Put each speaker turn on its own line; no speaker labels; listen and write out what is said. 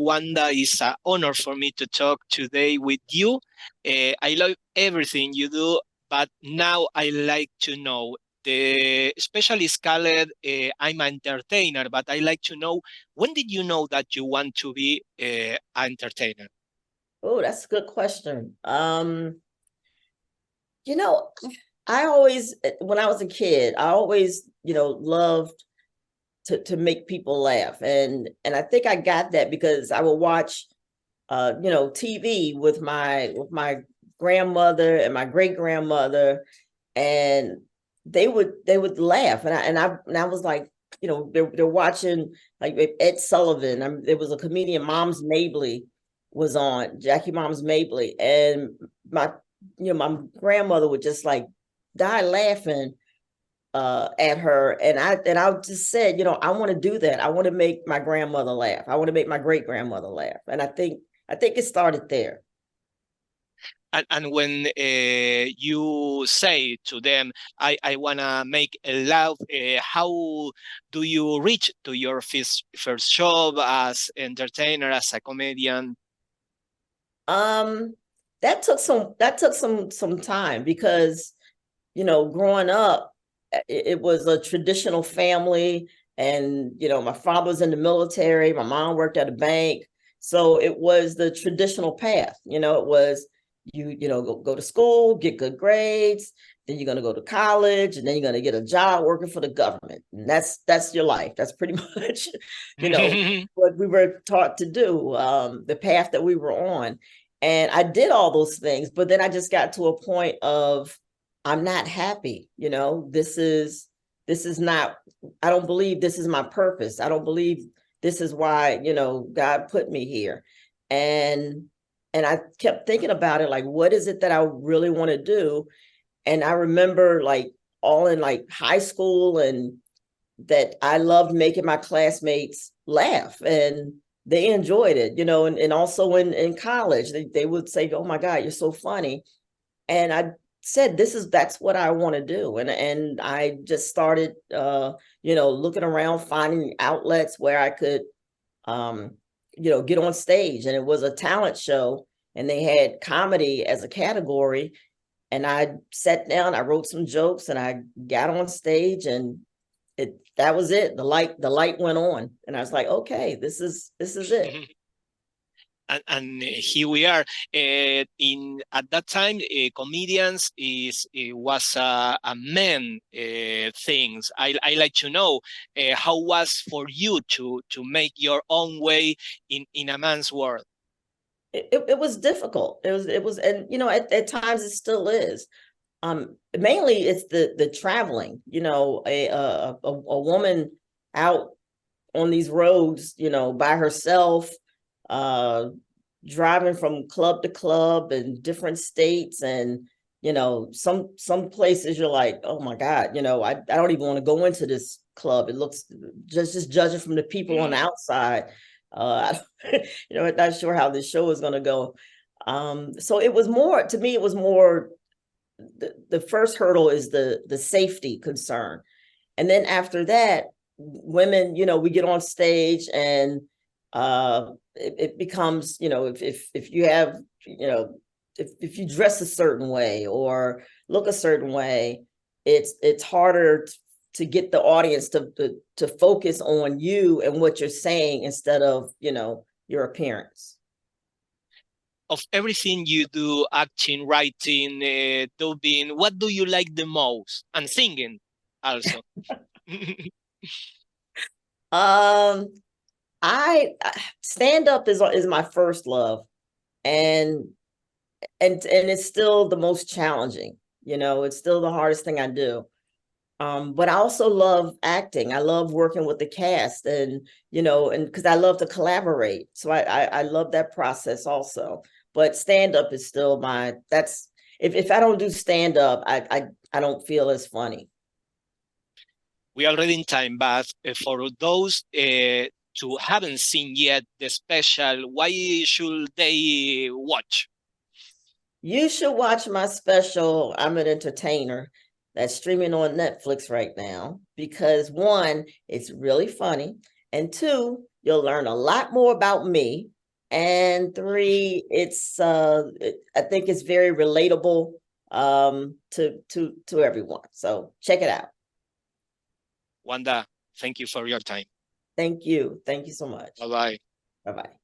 Wanda. It's an honor for me to talk today with you. I love everything you do, but now I like to know. The specialist called I'm an entertainer, but I like to know, when did you know that you want to be an entertainer?
Oh, that's a good question. You know, I always, when I was a kid, I always, loved to make people laugh. And I think I got that because I would watch TV with my grandmother and my great grandmother, and they would laugh. And I was like, they're watching like Ed Sullivan. There was a comedian, Mom's Mabley, was on, Jackie Mom's Mabley, and my my grandmother would just like die laughing at her. And I just said, I want to do that. I want to make my grandmother laugh. I want to make my great grandmother laugh. And I think it started there.
And when you say to them, I want to make a laugh, how do you reach to your first job as entertainer, as a comedian?
Um, that took some time because growing up, it was a traditional family, and my father was in the military, my mom worked at a bank, so it was the traditional path. It was go to school, get good grades, then you're going to go to college, and then you're going to get a job working for the government, and that's your life. That's pretty much what we were taught to do, the path that we were on. And I did all those things, but then I just got to a point of, I'm not happy. This is not, I don't believe this is my purpose. I don't believe this is why, God put me here. And I kept thinking about it, like, what is it that I really want to do? And I remember, like, all in like high school, and that I loved making my classmates laugh, and they enjoyed it, and also in college, they would say, oh my God, you're so funny. And I said, that's what I want to do. And I just started, looking around, finding outlets where I could, get on stage. And it was a talent show, and they had comedy as a category. And I sat down, I wrote some jokes, and I got on stage, and that was it. The light went on, and I was like, okay, this is it.
And here we are. In at that time, comedians was a men things. I like to know how was for you to make your own way in a man's world.
It was difficult. It was, and at times it still is. Mainly it's the traveling. A woman out on these roads, by herself, uh, driving from club to club in different states. And some places you're like, oh my God, I don't even want to go into this club. It looks, just judging from the people on the outside, I'm not sure how this show is going to go. So it was more, to me, it was more, the first hurdle is the safety concern. And then after that, women, we get on stage, and it becomes, if you have, if you dress a certain way or look a certain way, it's harder to get the audience to focus on you and what you're saying, instead of, your appearance.
Of everything you do, acting, writing, dubbing, what do you like the most? And singing also.
Um, I stand up is my first love, and and it's still the most challenging. It's still the hardest thing I do. But I also love acting. I love working with the cast, and and because I love to collaborate, so I love that process also. But stand up is still that's, if I don't do stand up, I don't feel as funny.
We are already in time, but for those who haven't seen yet the special, why should they watch?
You should watch my special, I'm an Entertainer, that's streaming on Netflix right now, because one, it's really funny, and two, you'll learn a lot more about me, And 3, I think it's very relatable to everyone. So check it out.
Wanda, thank you for your time.
Thank you. Thank you so much.
Bye-bye.
Bye-bye.